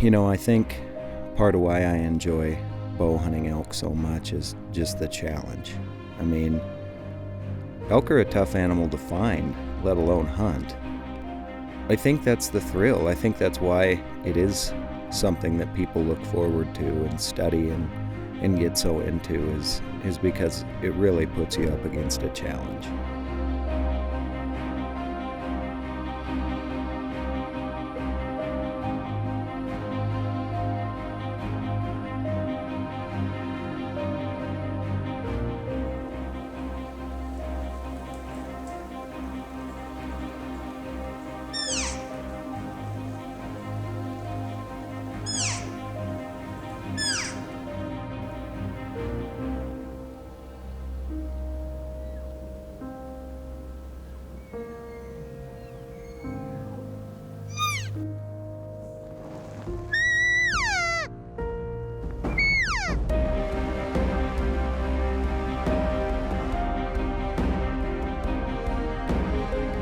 I think part of why I enjoy bow hunting elk so much is just the challenge. I mean, elk are a tough animal to find, let alone hunt. I think that's the thrill. I think that's why it is something that people look forward to and study and get so into is because it really puts you up against a challenge.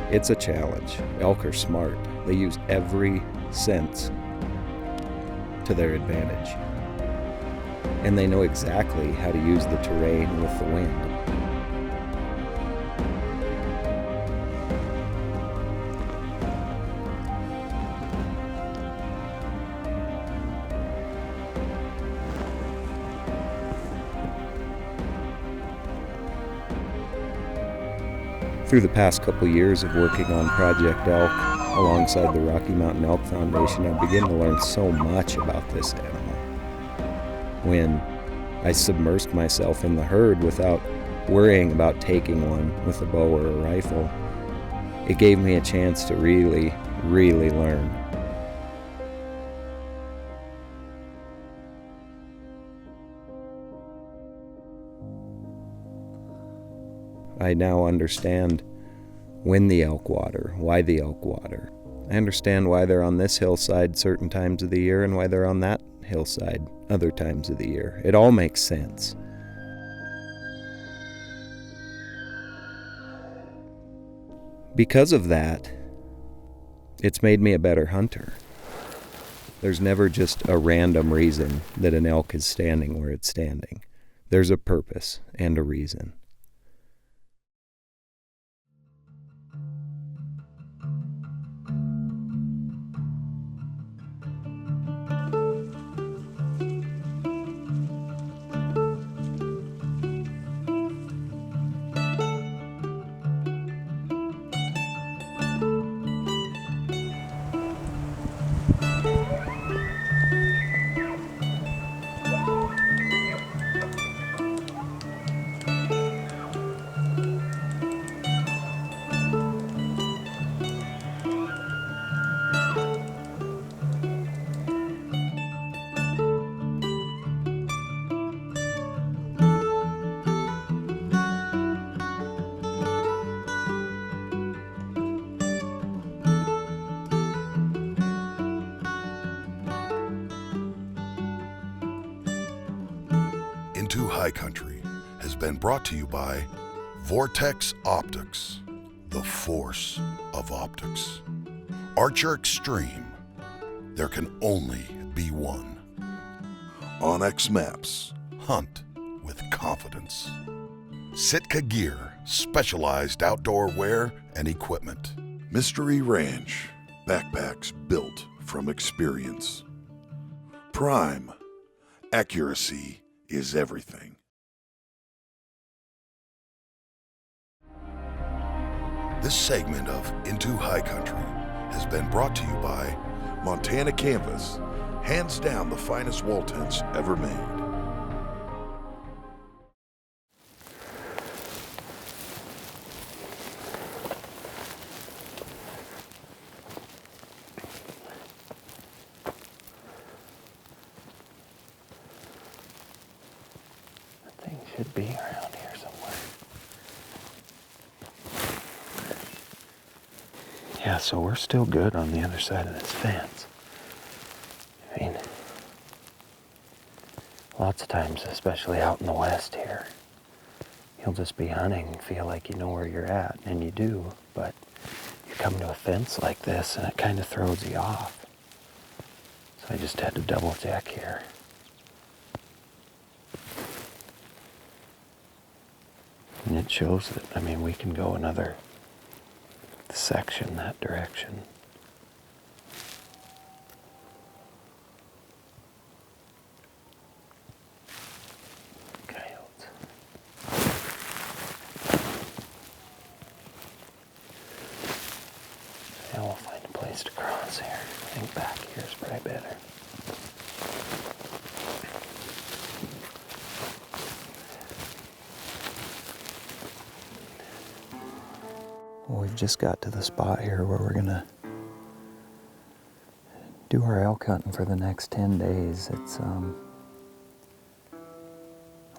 It's a challenge. Elk are smart. They use every sense to their advantage. And they know exactly how to use the terrain with the wind. Through the past couple years of working on Project Elk alongside the Rocky Mountain Elk Foundation, I began to learn so much about this animal. When I submersed myself in the herd without worrying about taking one with a bow or a rifle, it gave me a chance to really, really learn. I now understand when the elk water, why the elk water. I understand why they're on this hillside certain times of the year and why they're on that hillside other times of the year. It all makes sense. Because of that, it's made me a better hunter. There's never just a random reason that an elk is standing where it's standing. There's a purpose and a reason. Into High Country has been brought to you by VORTEX Optics, the force of optics. Archer Extreme, there can only be one. Onyx Maps, hunt with confidence. Sitka Gear, specialized outdoor wear and equipment. Mystery Ranch, backpacks built from experience. Prime, accuracy is everything. This segment of Into High Country has been brought to you by Montana Canvas, hands down the finest wall tents ever made. Should be around here somewhere. Yeah, so we're still good on the other side of this fence. I mean, lots of times, especially out in the west here, you'll just be hunting and feel like you know where you're at, and you do, but you come to a fence like this and it kind of throws you off. I just had to double check here. And it shows that, I mean, we can go another section that direction. Coyotes. Yeah, we'll find a place to cross here. I think back here is probably better. Well, we've just got to the spot here where we're gonna do our elk hunting for the next 10 days. It's a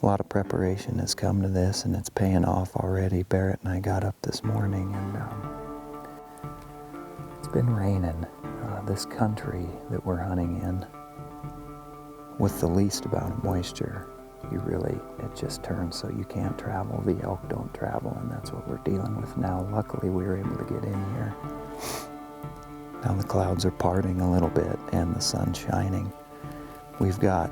lot of preparation has come to this, and it's paying off already. Barrett and I got up this morning, and it's been raining. This country that we're hunting in, with the least amount of moisture, it just turns so you can't travel. The elk don't travel, and that's what we're dealing with now. Luckily, we were able to get in here. Now the clouds are parting a little bit, and the sun's shining. We've got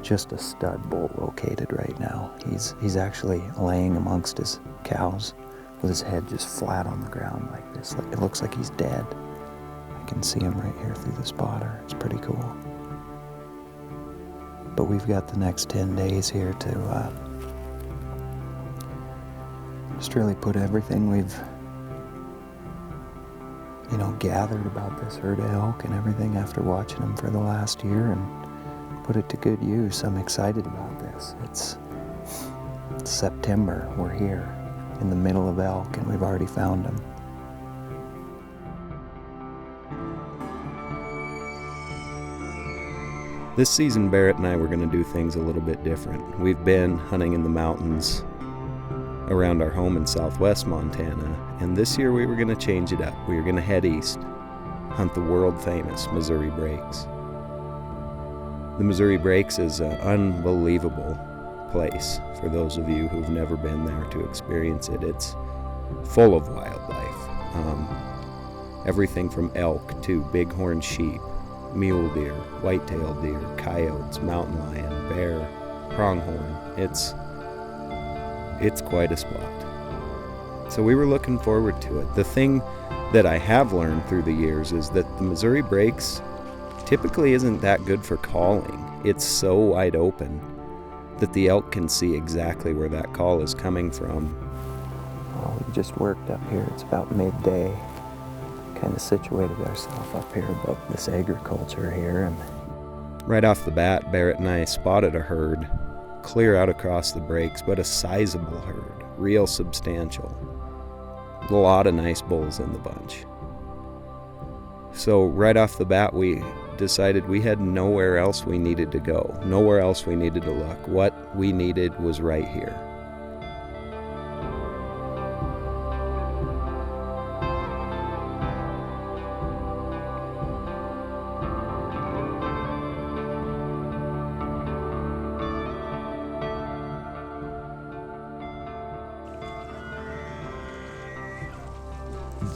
just a stud bull located right now. He's actually laying amongst his cows with his head just flat on the ground like this. It looks like he's dead. I can see him right here through the spotter. It's pretty cool. But we've got the next 10 days here to just really put everything we've gathered about this herd of elk and everything after watching them for the last year, and put it to good use. I'm excited about this. It's September. We're here in the middle of elk, and we've already found them. This season, Barrett and I were going to do things a little bit different. We've been hunting in the mountains around our home in southwest Montana, and this year we were going to change it up. We were going to head east, hunt the world-famous Missouri Breaks. The Missouri Breaks is an unbelievable place for those of you who've never been there to experience it. It's full of wildlife. Everything from elk to bighorn sheep, mule deer, white-tailed deer, coyotes, mountain lion, bear, pronghorn. It's quite a spot. So we were looking forward to it. The thing that I have learned through the years is that the Missouri Breaks typically isn't that good for calling. It's so wide open that the elk can see exactly where that call is coming from. Well, we just worked up here. It's about midday. Kind of situated ourselves up here above this agriculture here, and right off the bat, Barrett and I spotted a herd clear out across the breaks, but a sizable herd, real substantial. A lot of nice bulls in the bunch. So right off the bat, we decided we had nowhere else we needed to go, nowhere else we needed to look. What we needed was right here.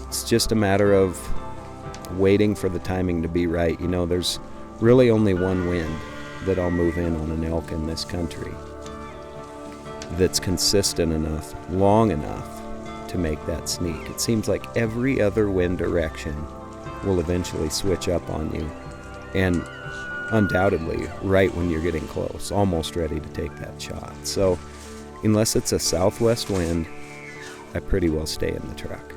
It's just a matter of waiting for the timing to be right. There's really only one wind that I'll move in on an elk in this country that's consistent enough, long enough to make that sneak. It seems like every other wind direction will eventually switch up on you, and undoubtedly right when you're getting close, almost ready to take that shot. So unless it's a southwest wind, I pretty well stay in the truck.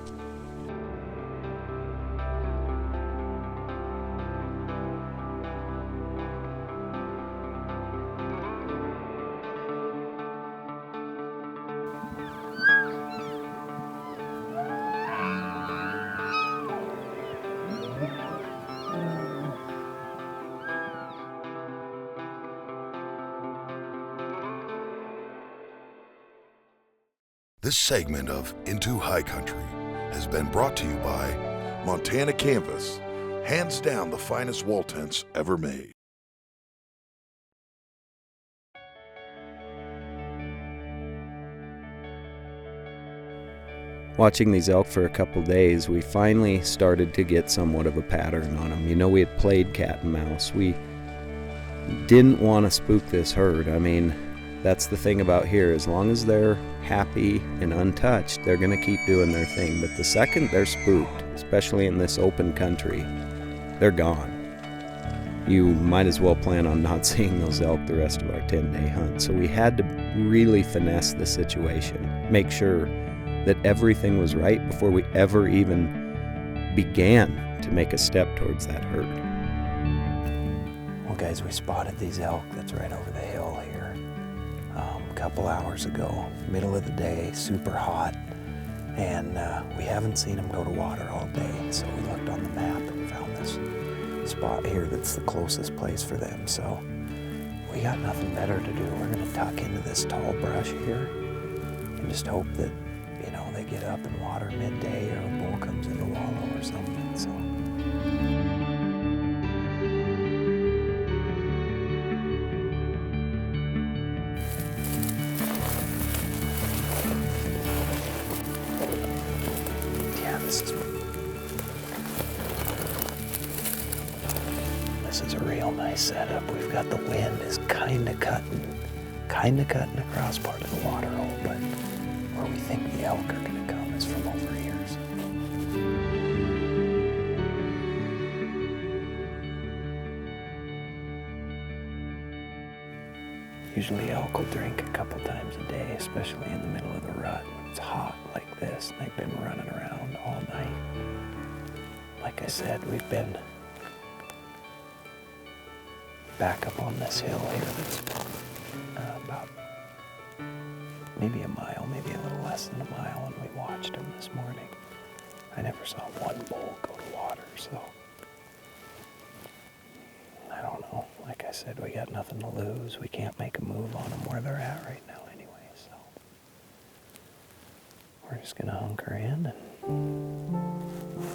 This segment of Into High Country has been brought to you by Montana Canvas, hands down the finest wall tents ever made. watching these elk for a couple days, we finally started to get somewhat of a pattern on them. You know, we had played cat and mouse. We didn't want to spook this herd. I mean, that's the thing about here. As long as they're happy and untouched, they're going to keep doing their thing. But the second they're spooked, especially in this open country, they're gone. You might as well plan on not seeing those elk the rest of our 10-day hunt. So we had to really finesse the situation, make sure that everything was right before we ever even began to make a step towards that herd. Well, guys, we spotted these elk that's right over the hill here a couple hours ago, middle of the day, super hot, and we haven't seen them go to water all day. So we looked on the map and found this spot here that's the closest place for them. So we got nothing better to do. We're going to tuck into this tall brush here and just hope that, you know, they get up and water midday, or a bull comes in the wallow or something. So. Yeah, this is a real nice setup. We've got the wind is kind of cutting across part of the water hole, but where we think the elk are going to come is from over here. Usually elk will drink a couple times a day, especially in the middle of the rut when it's hot like this. They've been running around all night. Like I said, we've been back up on this hill here that's about maybe a mile, maybe a little less than a mile, and we watched them this morning. I never saw one bull go to water, so I don't know. Like I said, we got nothing to lose. We can't make a move on them where they're at right now anyway, so we're just gonna hunker in, and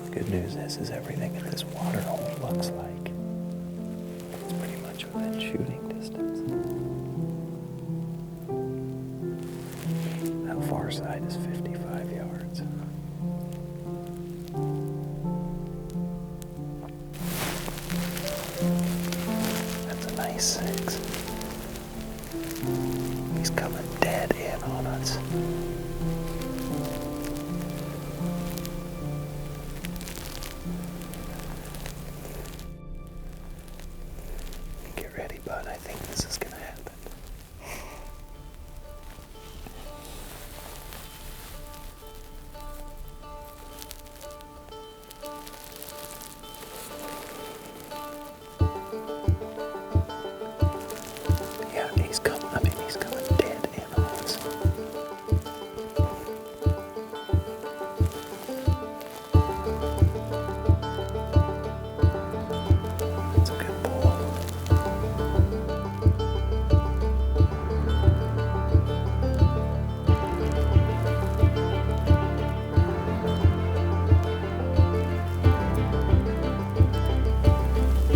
the good news is everything at this water hole looks like it's pretty much within shooting distance. That far side is 55 yards. That's a nice 6. He's coming dead in on us. Get ready, bud. I think this is gonna happen. Yeah, he's coming. I mean, he's coming dead in on us. That's a good bull.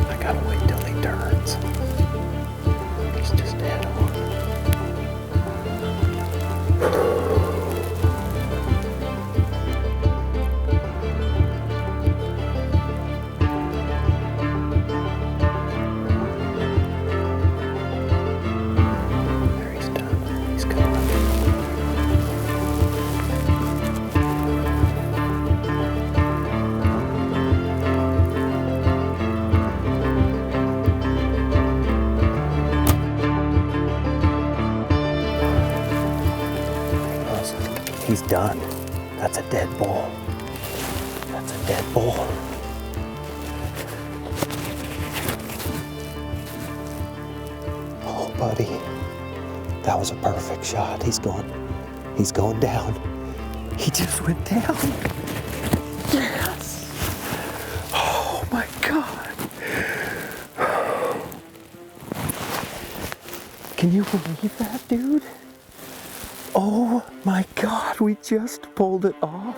I gotta wait till he turns. He's just dead on. There, he's done. He's coming. He's done. That's a dead bull. That's a dead bull. Oh, buddy. That was a perfect shot. He's going down. He just went down. Yes. Oh my God. Can you believe that, dude? Oh my God, we just pulled it off.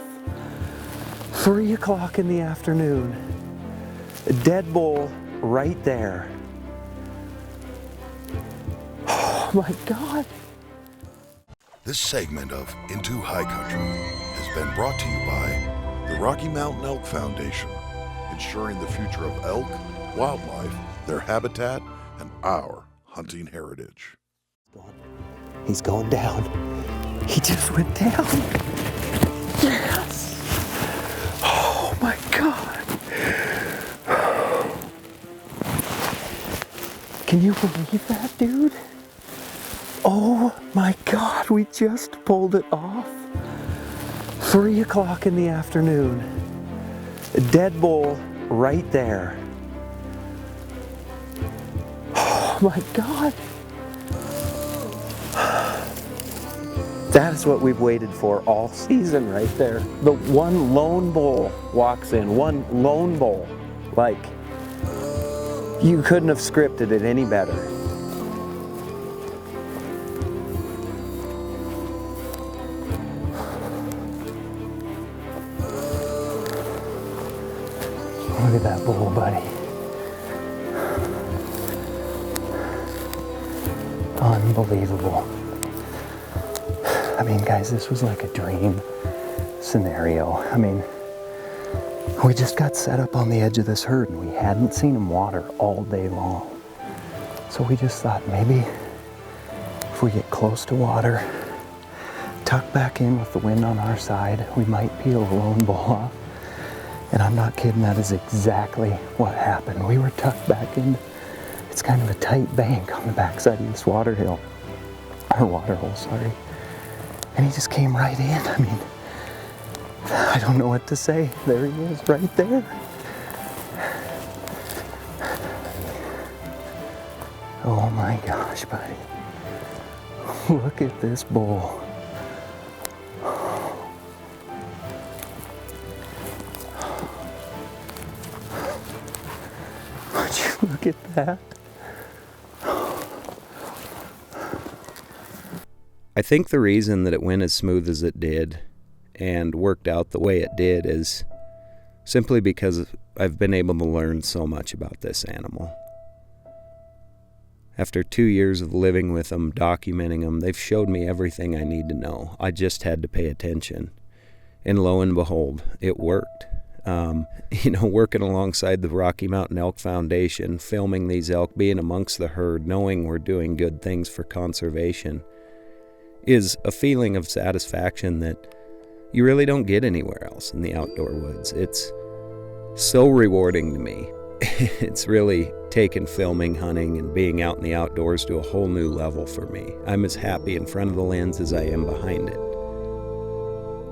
3 o'clock in the afternoon. A dead bull right there. Oh my God. This segment of Into High Country has been brought to you by the Rocky Mountain Elk Foundation, ensuring the future of elk, wildlife, their habitat, and our hunting heritage. He's going down. He just went down. Yes. Oh my God. Can you believe that, dude? Oh my God, we just pulled it off. 3 o'clock in the afternoon. A dead bull right there. Oh my God. That is what we've waited for all season right there. The one lone bull walks in, one lone bull. Like, you couldn't have scripted it any better. Look at that bull, buddy. Unbelievable. I mean, guys, this was like a dream scenario. I mean, we just got set up on the edge of this herd and we hadn't seen him water all day long. So we just thought maybe if we get close to water, tuck back in with the wind on our side, we might peel a lone bull off. And I'm not kidding, that is exactly what happened. We were tucked back in. It's kind of a tight bank on the backside of this waterhole, sorry. And he just came right in. I mean, I don't know what to say. There he is, right there. Oh my gosh, buddy. Look at this bull. Would you look at that? I think the reason that it went as smooth as it did and worked out the way it did is simply because I've been able to learn so much about this animal. After 2 years of living with them, documenting them, they've showed me everything I need to know. I just had to pay attention. And lo and behold, it worked. Working alongside the Rocky Mountain Elk Foundation, filming these elk, being amongst the herd, knowing we're doing good things for conservation, is a feeling of satisfaction that you really don't get anywhere else in the outdoor woods. It's so rewarding to me. It's really taken filming, hunting, and being out in the outdoors to a whole new level for me. I'm as happy in front of the lens as I am behind it.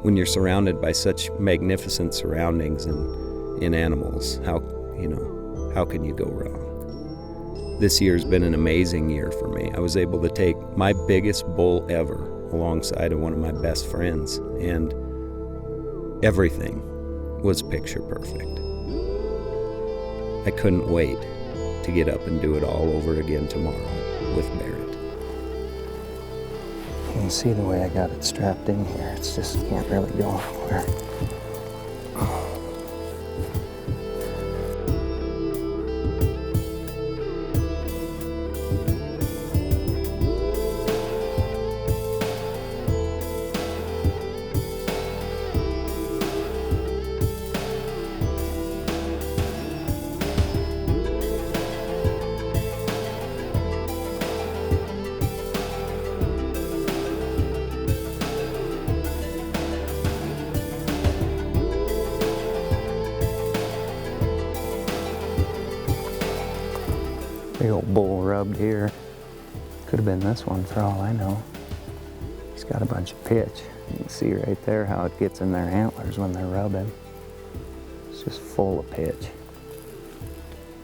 When you're surrounded by such magnificent surroundings in animals, how can you go wrong? This year's been an amazing year for me. I was able to take my biggest bull ever alongside of one of my best friends, and everything was picture perfect. I couldn't wait to get up and do it all over again tomorrow with Barrett. You can see the way I got it strapped in here. It's just can't really go anywhere. Big old bull rubbed here. Could have been this one for all I know. He's got a bunch of pitch. You can see right there how it gets in their antlers when they're rubbing. It's just full of pitch.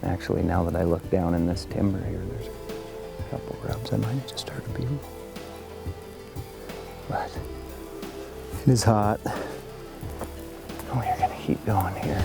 Actually, now that I look down in this timber here, there's a couple rubs. I might have just started a bugle. But it is hot. We're gonna keep going here.